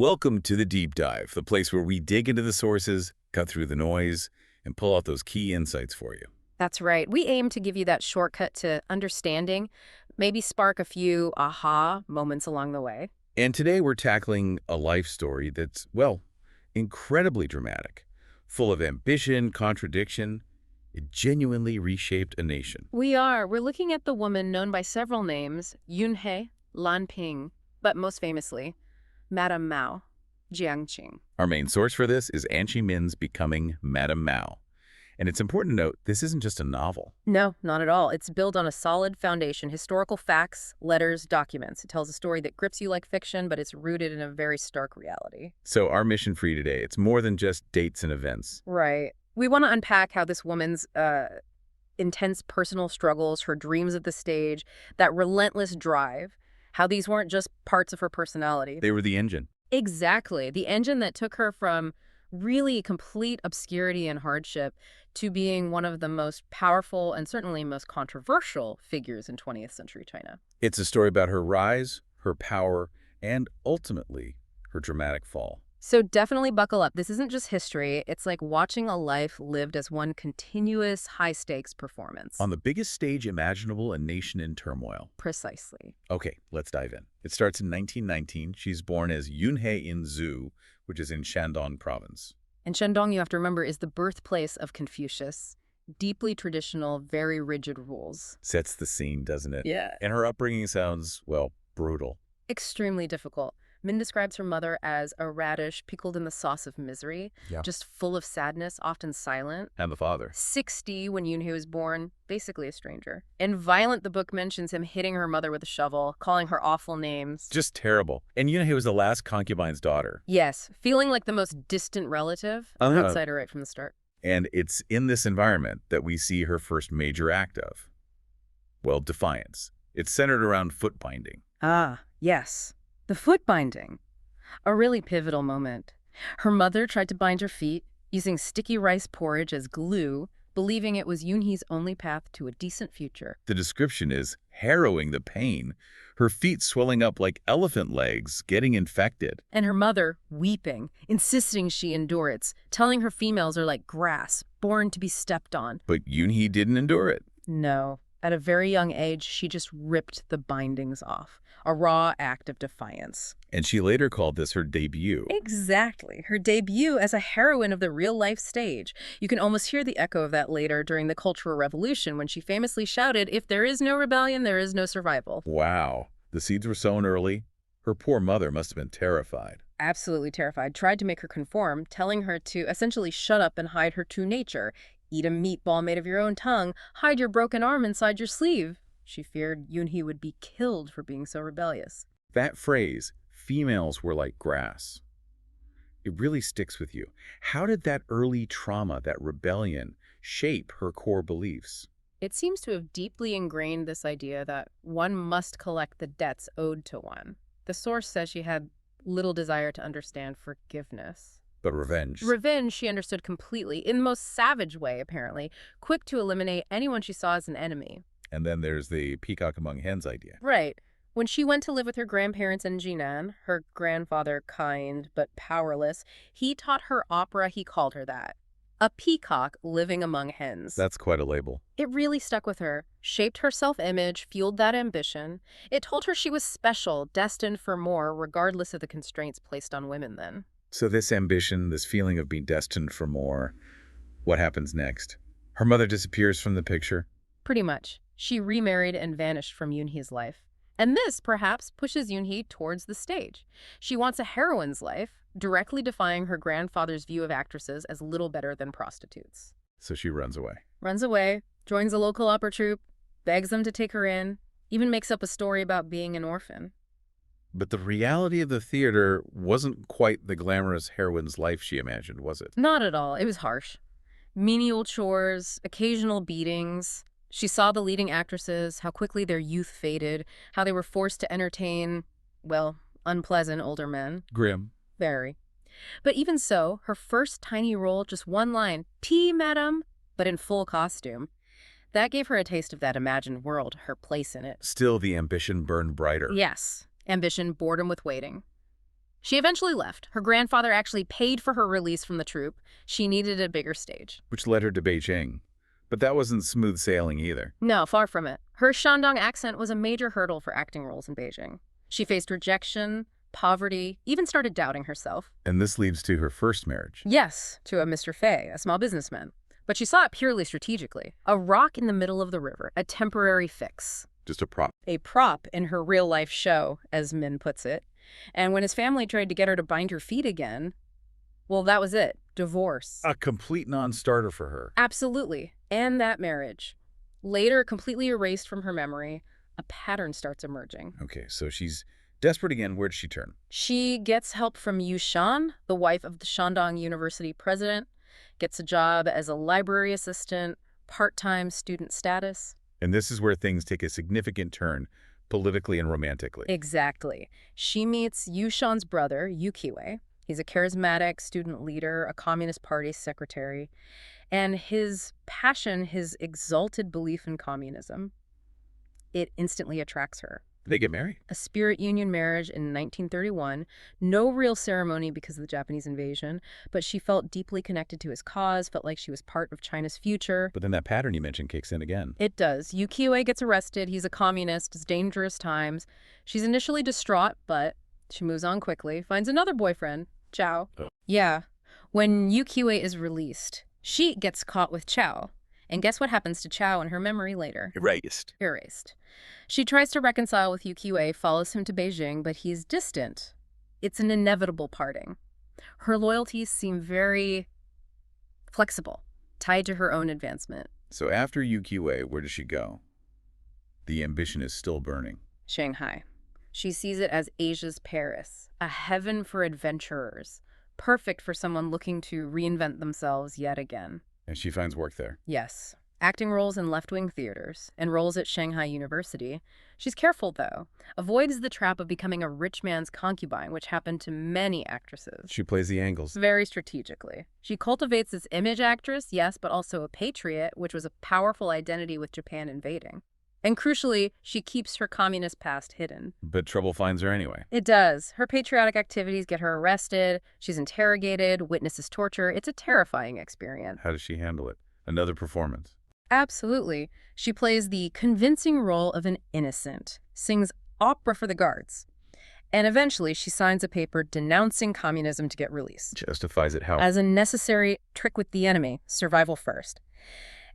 Welcome to the Deep Dive, the place where we dig into the sources, cut through the noise, and pull out those key insights for you. That's right. We aim to give you that shortcut to understanding, maybe spark a few aha moments along the way. And today we're tackling a life story that's, well, incredibly dramatic, full of ambition, contradiction. It genuinely reshaped a nation. We're looking at the woman known by several names, Yunhe, Lan Ping, but most famously, Madame Mao, Jiang Ching. Our main source for this is Anchee Min's Becoming Madame Mao. And it's important to note, this isn't just a novel. No, not at all. It's built on a solid foundation, historical facts, letters, documents. It tells a story that grips you like fiction, but it's rooted in a very stark reality. So our mission for you today, it's more than just dates and events. Right. We want to unpack how this woman's intense personal struggles, her dreams of the stage, that relentless drive, how these weren't just parts of her personality. They were the engine. Exactly. The engine that took her from really complete obscurity and hardship to being one of the most powerful and certainly most controversial figures in 20th century China. It's a story about her rise, her power, and ultimately, her dramatic fall. So definitely buckle up. This isn't just history. It's like watching a life lived as one continuous high-stakes performance. On the biggest stage imaginable, a nation in turmoil. Precisely. Okay, let's dive in. It starts in 1919. She's born as Yunhe in Zhu, which is in Shandong province. And Shandong, you have to remember, is the birthplace of Confucius. Deeply traditional, very rigid rules. Sets the scene, doesn't it? Yeah. And her upbringing sounds, well, brutal. Extremely difficult. Min describes her mother as a radish pickled in the sauce of misery, just full of sadness, often silent. And the father. 60 when Yunhe was born, basically a stranger. And violent, the book mentions him hitting her mother with a shovel, calling her awful names. Just terrible. And Yunhe was the last concubine's daughter. Yes, feeling like the most distant relative, an outsider right from the start. And it's in this environment that we see her first major act of, well, defiance. It's centered around foot binding. Ah, yes. The foot binding. A really pivotal moment. Her mother tried to bind her feet, using sticky rice porridge as glue, believing it was Yunhe's only path to a decent future. The description is harrowing, the pain. Her feet swelling up like elephant legs, getting infected. And her mother, weeping, insisting she endure it, telling her females are like grass, born to be stepped on. But Yunhe didn't endure it. No. At a very young age, she just ripped the bindings off. A raw act of defiance. And she later called this her debut. Exactly. Her debut as a heroine of the real-life stage. You can almost hear the echo of that later during the Cultural Revolution when she famously shouted, "If there is no rebellion, there is no survival." Wow. The seeds were sown early. Her poor mother must have been terrified. Absolutely terrified. Tried to make her conform, telling her to essentially shut up and hide her true nature. Eat a meatball made of your own tongue. Hide your broken arm inside your sleeve. She feared Yunhe would be killed for being so rebellious. That phrase, females were like grass, it really sticks with you. How did that early trauma, that rebellion, shape her core beliefs? It seems to have deeply ingrained this idea that one must collect the debts owed to one. The source says she had little desire to understand forgiveness. But revenge. Revenge she understood completely, in the most savage way, apparently, quick to eliminate anyone she saw as an enemy. And then there's the peacock among hens idea. Right. When she went to live with her grandparents in Jinan, her grandfather, kind but powerless, he taught her opera. He called her that. A peacock living among hens. That's quite a label. It really stuck with her, shaped her self-image, fueled that ambition. It told her she was special, destined for more, regardless of the constraints placed on women then. So this ambition, this feeling of being destined for more, what happens next? Her mother disappears from the picture. Pretty much. She remarried and vanished from Yunhe's life. And this, perhaps, pushes Yunhe towards the stage. She wants a heroine's life, directly defying her grandfather's view of actresses as little better than prostitutes. So she runs away. Runs away, joins a local opera troupe, begs them to take her in, even makes up a story about being an orphan. But the reality of the theater wasn't quite the glamorous heroine's life she imagined, was it? Not at all. It was harsh. Menial chores, occasional beatings. She saw the leading actresses, how quickly their youth faded, how they were forced to entertain, well, unpleasant older men. Grim. Very. But even so, her first tiny role, just one line, "Tea, madam," but in full costume. That gave her a taste of that imagined world, her place in it. Still, the ambition burned brighter. Yes. Ambition, boredom with waiting. She eventually left. Her grandfather actually paid for her release from the troupe. She needed a bigger stage. Which led her to Beijing. But that wasn't smooth sailing either. No, far from it. Her Shandong accent was a major hurdle for acting roles in Beijing. She faced rejection, poverty, even started doubting herself. And this leads to her first marriage. Yes, to a Mr. Fei, a small businessman. But she saw it purely strategically. A rock in the middle of the river, a temporary fix. Just a prop. A prop in her real-life show, as Min puts it. And when his family tried to get her to bind her feet again, well, that was it. Divorce. A complete non-starter for her. Absolutely. And that marriage. Later, completely erased from her memory, a pattern starts emerging. Okay, so she's desperate again. Where does she turn? She gets help from Yu Shan, the wife of the Shandong University president, gets a job as a library assistant, part-time student status. And this is where things take a significant turn, politically and romantically. Exactly. She meets Yu Shan's brother, Yu Qiwei. He's a charismatic student leader, a Communist Party secretary. And his passion, his exalted belief in communism, it instantly attracts her. They get married? A spirit union marriage in 1931. No real ceremony because of the Japanese invasion, but she felt deeply connected to his cause, felt like she was part of China's future. But then that pattern you mentioned kicks in again. It does. Yu Qiwei gets arrested. He's a communist. It's dangerous times. She's initially distraught, but she moves on quickly, finds another boyfriend, Chao. Oh. Yeah. When Yu Qiwei is released, she gets caught with Chao. And guess what happens to Chao in her memory later? Erased. She tries to reconcile with Yu Qiwei, follows him to Beijing, but he's distant. It's an inevitable parting. Her loyalties seem very flexible, tied to her own advancement. So after Yu Qiwei, where does she go? The ambition is still burning. Shanghai. She sees it as Asia's Paris, a heaven for adventurers, perfect for someone looking to reinvent themselves yet again. And she finds work there. Yes. Acting roles in left-wing theaters and roles at Shanghai University. She's careful, though. Avoids the trap of becoming a rich man's concubine, which happened to many actresses. She plays the angles. Very strategically. She cultivates this image actress, yes, but also a patriot, which was a powerful identity with Japan invading. And crucially, she keeps her communist past hidden. But trouble finds her anyway. It does. Her patriotic activities get her arrested. She's interrogated, witnesses torture. It's a terrifying experience. How does she handle it? Another performance. Absolutely. She plays the convincing role of an innocent, sings opera for the guards. And eventually, she signs a paper denouncing communism to get released. Justifies it how? As a necessary trick with the enemy, survival first.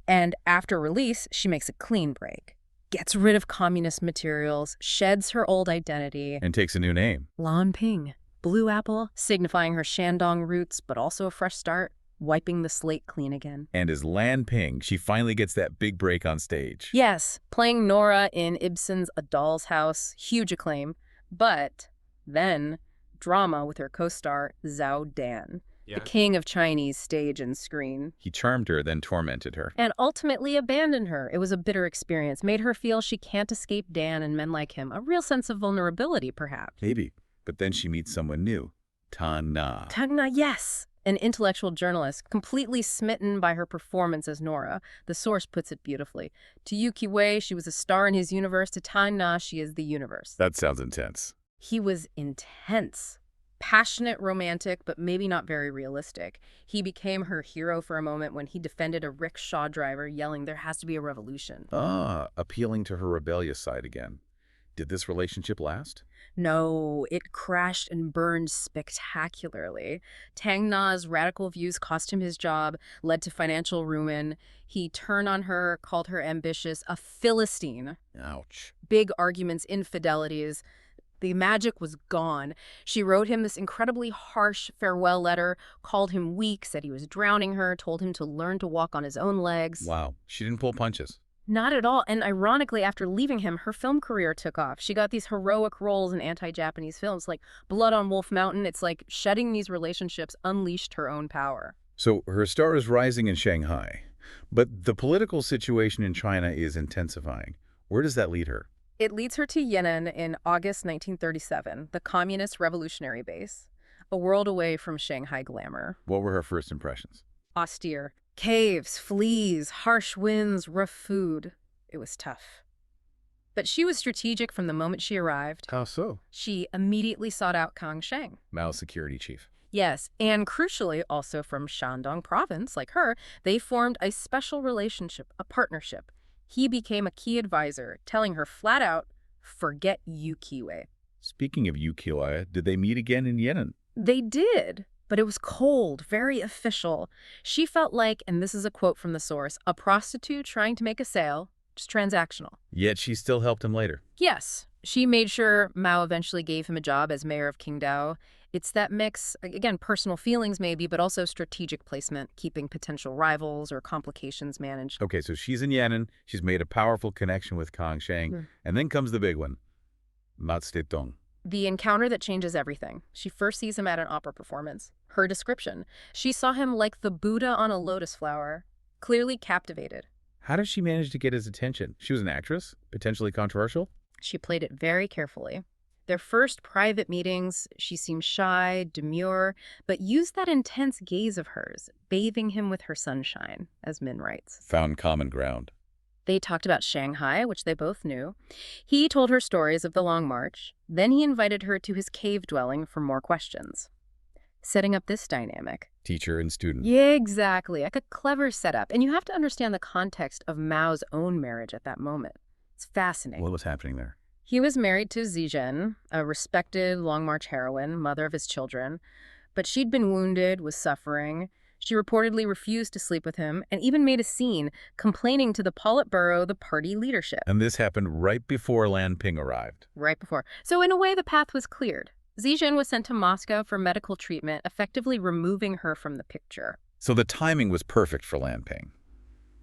And after release, she makes a clean break. Gets rid of communist materials, sheds her old identity. And takes a new name. Lan Ping, Blue Apple, signifying her Shandong roots, but also a fresh start. Wiping the slate clean again. And as Lan Ping, she finally gets that big break on stage. Yes, playing Nora in Ibsen's A Doll's House, huge acclaim. But then, drama with her co-star Zhao Dan, the king of Chinese stage and screen. He charmed her, then tormented her. And ultimately abandoned her. It was a bitter experience, made her feel she can't escape Dan and men like him. A real sense of vulnerability, perhaps. Maybe. But then she meets someone new. Tan Na. Tan Na, yes. An intellectual journalist, completely smitten by her performance as Nora. The source puts it beautifully. To Yu Qiwei, she was a star in his universe. To Tan Na, she is the universe. That sounds intense. He was intense. Passionate, romantic, but maybe not very realistic. He became her hero for a moment when he defended a rickshaw driver, yelling, "There has to be a revolution." Ah, appealing to her rebellious side again. Did this relationship last? No, it crashed and burned spectacularly. Tang Na's radical views cost him his job, led to financial ruin. He turned on her, called her ambitious, a Philistine. Ouch. Big arguments, infidelities. The magic was gone. She wrote him this incredibly harsh farewell letter, called him weak, said he was drowning her, told him to learn to walk on his own legs. Wow, she didn't pull punches. Not at all. And ironically, after leaving him, her film career took off. She got these heroic roles in anti-Japanese films like Blood on Wolf Mountain. It's like shedding these relationships unleashed her own power. So her star is rising in Shanghai, but the political situation in China is intensifying. Where does that lead her? It leads her to Yan'an in August 1937, the communist revolutionary base, a world away from Shanghai glamour. What were her first impressions? Austere. Caves, fleas, harsh winds, rough food. It was tough. But she was strategic from the moment she arrived. How so? She immediately sought out Kang Sheng. Mao's security chief. Yes, and crucially, also from Shandong province, like her, they formed a special relationship, a partnership. He became a key advisor, telling her flat out, forget Yukiwei. Speaking of Ukiyo, did they meet again in Yenin? They did, but it was cold, very official. She felt like, and this is a quote from the source, a prostitute trying to make a sale, just transactional. Yet she still helped him later. Yes, she made sure Mao eventually gave him a job as mayor of Qingdao. It's that mix, again, personal feelings maybe, but also strategic placement, keeping potential rivals or complications managed. Okay, so she's in Yenin. She's made a powerful connection with Kang Sheng. And then comes the big one, Mao Zedong. The encounter that changes everything. She first sees him at an opera performance. Her description. She saw him like the Buddha on a lotus flower, clearly captivated. How did she manage to get his attention? She was an actress, potentially controversial. She played it very carefully. Their first private meetings, she seemed shy, demure, but used that intense gaze of hers, bathing him with her sunshine, as Min writes. Found common ground. They talked about Shanghai, which they both knew. He told her stories of the Long March. Then he invited her to his cave dwelling for more questions, setting up this dynamic. Teacher and student. Yeah, exactly. Like a clever setup. And you have to understand the context of Mao's own marriage at that moment. It's fascinating. What was happening there? He was married to Zizhen, a respected Long March heroine, mother of his children. But she'd been wounded, was suffering. She reportedly refused to sleep with him and even made a scene complaining to the Politburo, the party leadership. And this happened right before Lan Ping arrived. Right before. So in a way, the path was cleared. Zizhen was sent to Moscow for medical treatment, effectively removing her from the picture. So the timing was perfect for Lan Ping.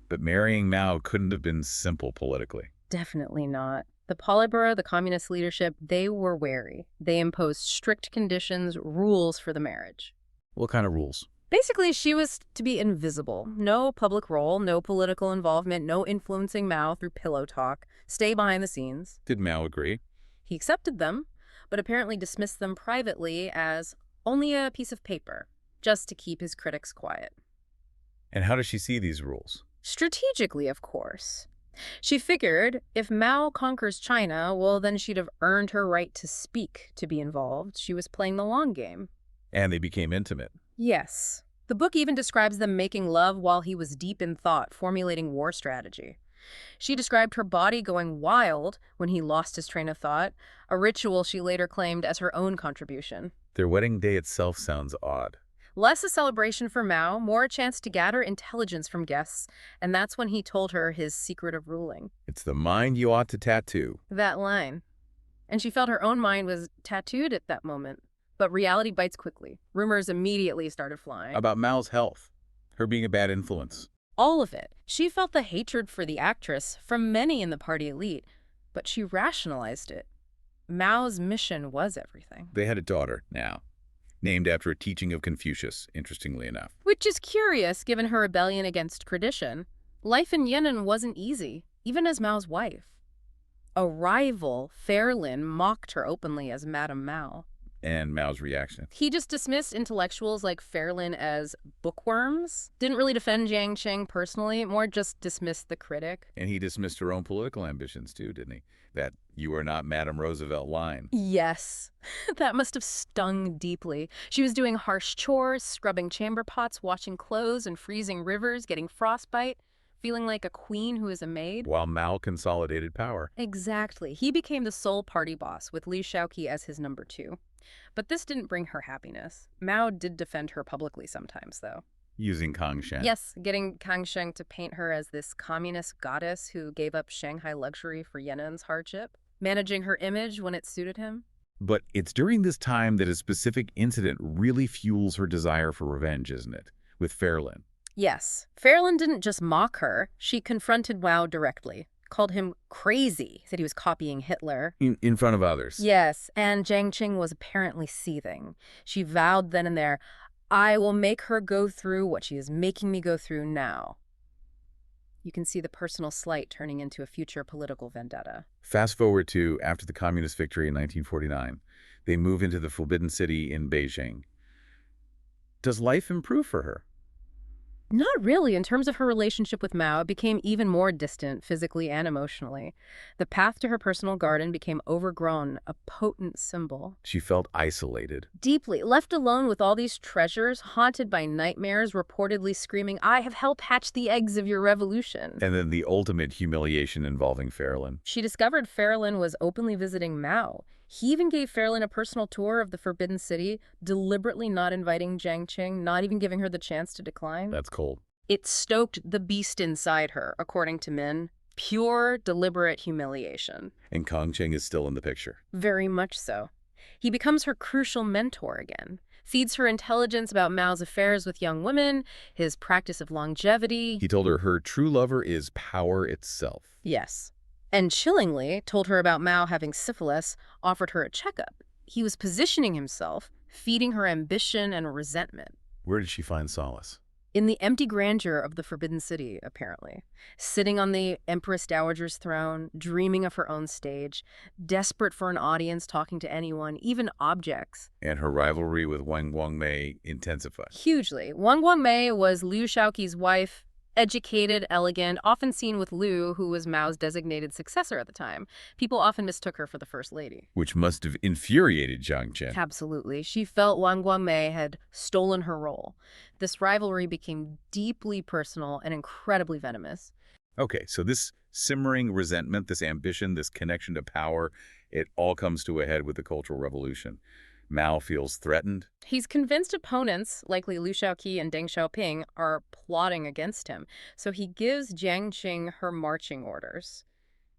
But marrying Mao couldn't have been simple politically. Definitely not. The Politburo, the communist leadership, they were wary. They imposed strict conditions, rules for the marriage. What kind of rules? Basically, she was to be invisible. No public role, no political involvement, no influencing Mao through pillow talk. Stay behind the scenes. Did Mao agree? He accepted them, but apparently dismissed them privately as only a piece of paper, just to keep his critics quiet. And how does she see these rules? Strategically, of course. She figured if Mao conquers China, well, then she'd have earned her right to speak, to be involved. She was playing the long game. And they became intimate. Yes. The book even describes them making love while he was deep in thought, formulating war strategy. She described her body going wild when he lost his train of thought, a ritual she later claimed as her own contribution. Their wedding day itself sounds odd. Less a celebration for Mao, more a chance to gather intelligence from guests, and that's when he told her his secret of ruling. It's the mind you ought to tattoo. That line. And she felt her own mind was tattooed at that moment. But reality bites quickly. Rumors immediately started flying. About Mao's health, her being a bad influence. All of it. She felt the hatred for the actress from many in the party elite, but she rationalized it. Mao's mission was everything. They had a daughter now, named after a teaching of Confucius, interestingly enough. Which is curious, given her rebellion against tradition. Life in Yenin wasn't easy, even as Mao's wife. A rival, Fairlin, mocked her openly as Madame Mao. And Mao's reaction. He just dismissed intellectuals like Fairlin as bookworms. Didn't really defend Jiang Ching personally, more just dismissed the critic. And he dismissed her own political ambitions too, didn't he? That "you are not Madame Roosevelt" line. Yes. That must have stung deeply. She was doing harsh chores, scrubbing chamber pots, washing clothes and freezing rivers, getting frostbite, feeling like a queen who is a maid. While Mao consolidated power. Exactly. He became the sole party boss, with Li Shaoqi as his number 2. But this didn't bring her happiness. Mao did defend her publicly sometimes, though. Using Kang Sheng. Yes, getting Kang Sheng to paint her as this communist goddess who gave up Shanghai luxury for Yenin's hardship, managing her image when it suited him. But it's during this time that a specific incident really fuels her desire for revenge, isn't it? With Fairlin. Yes. Fairlin didn't just mock her. She confronted Mao directly. Called him crazy, said he was copying Hitler. In front of others. Yes, and Jiang Ching was apparently seething. She vowed then and there, I will make her go through what she is making me go through now. You can see the personal slight turning into a future political vendetta. Fast forward to after the communist victory in 1949. They move into the Forbidden City in Beijing. Does life improve for her? Not really. In terms of her relationship with Mao, it became even more distant physically and emotionally. The path to her personal garden became overgrown, a potent symbol. She felt isolated. Deeply, left alone with all these treasures, haunted by nightmares, reportedly screaming, "I have helped hatch the eggs of your revolution." And then the ultimate humiliation involving Farrellin. She discovered Farrellin was openly visiting Mao. He even gave Farrellin a personal tour of the Forbidden City, deliberately not inviting Jiang Ching, not even giving her the chance to decline. That's cold. It stoked the beast inside her, according to Min. Pure, deliberate humiliation. And Kong Cheng is still in the picture. Very much so. He becomes her crucial mentor again, feeds her intelligence about Mao's affairs with young women, his practice of longevity. He told her true lover is power itself. Yes. And chillingly told her about Mao having syphilis, offered her a checkup. He was positioning himself, feeding her ambition and resentment. Where did she find solace? In the empty grandeur of the Forbidden City, apparently. Sitting on the Empress Dowager's throne, dreaming of her own stage, desperate for an audience, talking to anyone, even objects. And her rivalry with Wang Guangmei intensified. Hugely. Wang Guangmei was Liu Shaoqi's wife, educated, elegant, often seen with Liu, who was Mao's designated successor at the time. People often mistook her for the First Lady. Which must have infuriated Jiang Ching. Absolutely. She felt Wang Guangmei had stolen her role. This rivalry became deeply personal and incredibly venomous. Okay, so this simmering resentment, this ambition, this connection to power, it all comes to a head with the Cultural Revolution. Mao feels threatened. He's convinced opponents, likely Liu Shaoqi and Deng Xiaoping, are plotting against him. So he gives Jiang Ching her marching orders.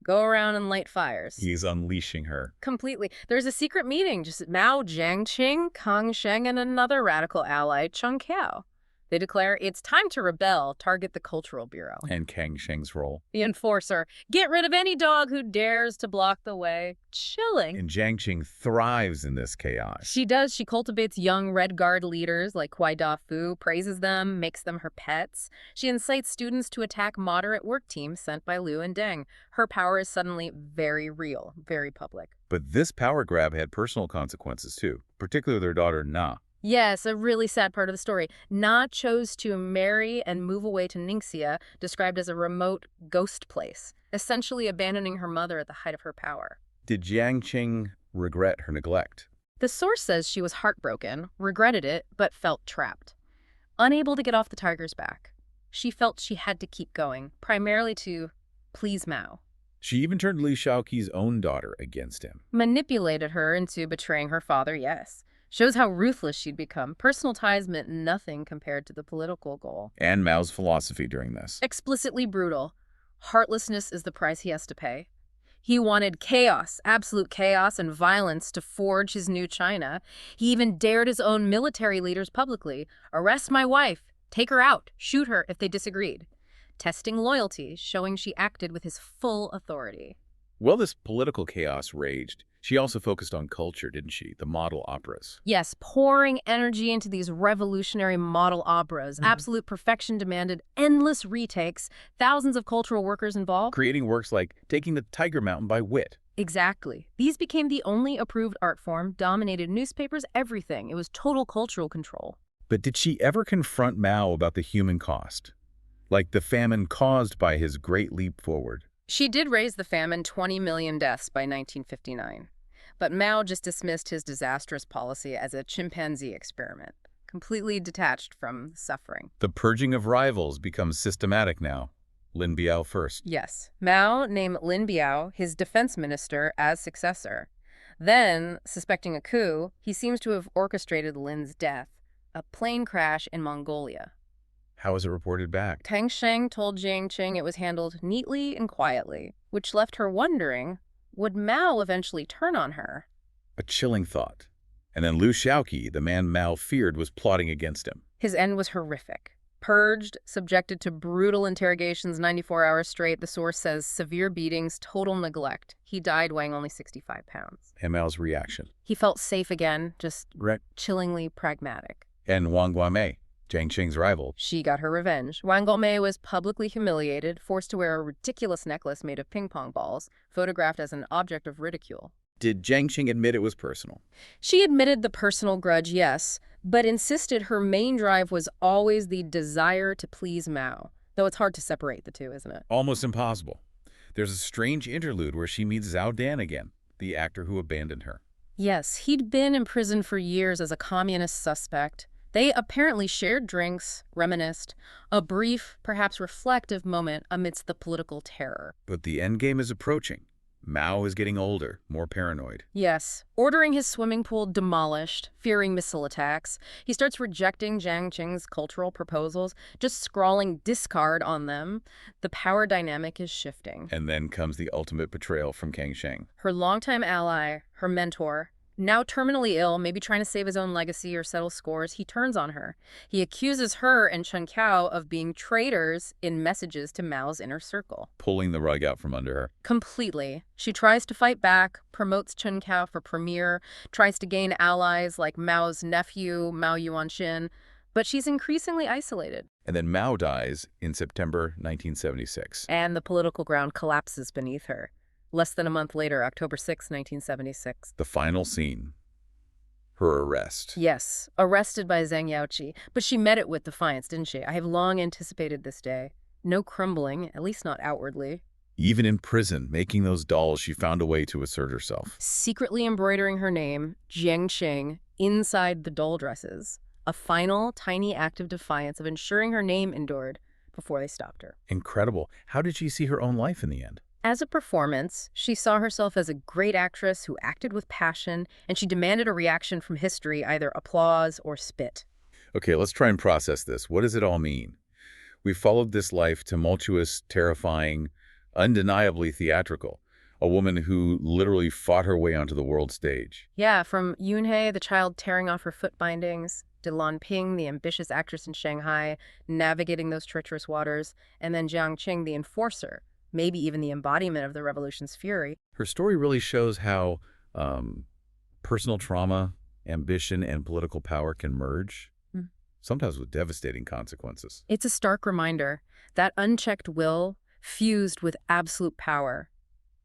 Go around and light fires. He's unleashing her. Completely. There's a secret meeting, just Mao, Jiang Ching, Kang Sheng, and another radical ally, Cheng Qiao. They declare it's time to rebel, target the Cultural Bureau. And Kang Sheng's role. The enforcer. Get rid of any dog who dares to block the way. Chilling. And Jiang Ching thrives in this chaos. She does. She cultivates young Red Guard leaders like Kuai Da Fu, praises them, makes them her pets. She incites students to attack moderate work teams sent by Liu and Deng. Her power is suddenly very real, very public. But this power grab had personal consequences too, particularly their daughter Na. Yes, a really sad part of the story. Na chose to marry and move away to Ningxia, described as a remote ghost place, essentially abandoning her mother at the height of her power. Did Jiang Ching regret her neglect? The source says she was heartbroken, regretted it, but felt trapped. Unable to get off the tiger's back. She felt she had to keep going, primarily to please Mao. She even turned Liu Shaoqi's own daughter against him. Manipulated her into betraying her father, yes. Shows how ruthless she'd become. Personal ties meant nothing compared to the political goal. And Mao's philosophy during this. Explicitly brutal. Heartlessness is the price he has to pay. He wanted chaos, absolute chaos and violence to forge his new China. He even dared his own military leaders publicly. Arrest my wife. Take her out. Shoot her if they disagreed. Testing loyalty, showing she acted with his full authority. While this political chaos raged, she also focused on culture, didn't she? The model operas. Yes, pouring energy into these revolutionary model operas. Absolute perfection demanded endless retakes, thousands of cultural workers involved. Creating works like Taking the Tiger Mountain by Wit. Exactly. These became the only approved art form, dominated newspapers, everything. It was total cultural control. But did she ever confront Mao about the human cost? Like the famine caused by his great leap forward? She did raise the famine 20 million deaths by 1959. But Mao just dismissed his disastrous policy as a chimpanzee experiment, completely detached from suffering. The purging of rivals becomes systematic now. Lin Biao first. Yes. Mao named Lin Biao his defense minister as successor. Then, suspecting a coup, he seems to have orchestrated Lin's death, a plane crash in Mongolia. How was it reported back? Tang Sheng told Jiang Ching it was handled neatly and quietly, which left her wondering, would Mao eventually turn on her? A chilling thought. And then Liu Shaoqi, the man Mao feared, was plotting against him. His end was horrific. Purged, subjected to brutal interrogations 94 hours straight, the source says severe beatings, total neglect. He died weighing only 65 pounds. And Mao's reaction? He felt safe again, just Right. chillingly pragmatic. And Wang Guangmei, Jiang Ching's rival. She got her revenge. Wang Guangmei was publicly humiliated, forced to wear a ridiculous necklace made of ping pong balls, photographed as an object of ridicule. Did Jiang Ching admit it was personal? She admitted the personal grudge, yes, but insisted her main drive was always the desire to please Mao, though it's hard to separate the two, isn't it? Almost impossible. There's a strange interlude where she meets Zhao Dan again, the actor who abandoned her. Yes, he'd been imprisoned for years as a communist suspect. They apparently shared drinks, reminisced, a brief, perhaps reflective moment amidst the political terror. But the endgame is approaching. Mao is getting older, more paranoid. Yes, ordering his swimming pool demolished, fearing missile attacks. He starts rejecting Jiang Ching's cultural proposals, just scrawling discard on them. The power dynamic is shifting. And then comes the ultimate betrayal from Kang Sheng. Her longtime ally, her mentor, now terminally ill, maybe trying to save his own legacy or settle scores, he turns on her. He accuses her and Chen Qiao of being traitors in messages to Mao's inner circle. Pulling the rug out from under her. Completely. She tries to fight back, promotes Chen Qiao for premier, tries to gain allies like Mao's nephew, Mao Yuanxin, but she's increasingly isolated. And then Mao dies in September 1976. And the political ground collapses beneath her. Less than a month later, October 6, 1976. The final scene. Her arrest. Yes, arrested by Zhang Yaoqi, but she met it with defiance, didn't she? I have long anticipated this day. No crumbling, at least not outwardly. Even in prison, making those dolls, she found a way to assert herself. Secretly embroidering her name, Jiang Ching, inside the doll dresses. A final, tiny act of defiance of ensuring her name endured before they stopped her. Incredible. How did she see her own life in the end? As a performance, she saw herself as a great actress who acted with passion, and she demanded a reaction from history, either applause or spit. Okay, let's try and process this. What does it all mean? We followed this life, tumultuous, terrifying, undeniably theatrical. A woman who literally fought her way onto the world stage. Yeah, from Yunhei, the child tearing off her foot bindings, to Lan Ping, the ambitious actress in Shanghai, navigating those treacherous waters, and then Jiang Ching, the enforcer, maybe even the embodiment of the revolution's fury. Her story really shows how personal trauma, ambition, and political power can merge, sometimes with devastating consequences. It's a stark reminder that unchecked will fused with absolute power.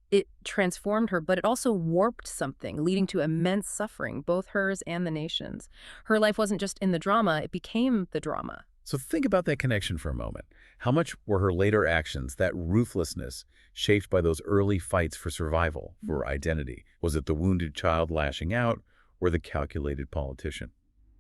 It transformed her, but it also warped something, leading to immense suffering, both hers and the nation's. Her life wasn't just in the drama, it became the drama. So think about that connection for a moment. How much were her later actions, that ruthlessness, shaped by those early fights for survival, for identity? Was it the wounded child lashing out, or the calculated politician?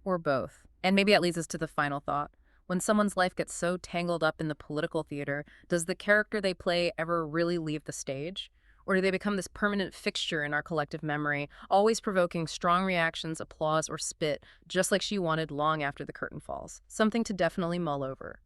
Or both. And maybe that leads us to the final thought. When someone's life gets so tangled up in the political theater, does the character they play ever really leave the stage? Or do they become this permanent fixture in our collective memory, always provoking strong reactions, applause, or spit, just like she wanted long after the curtain falls? Something to definitely mull over.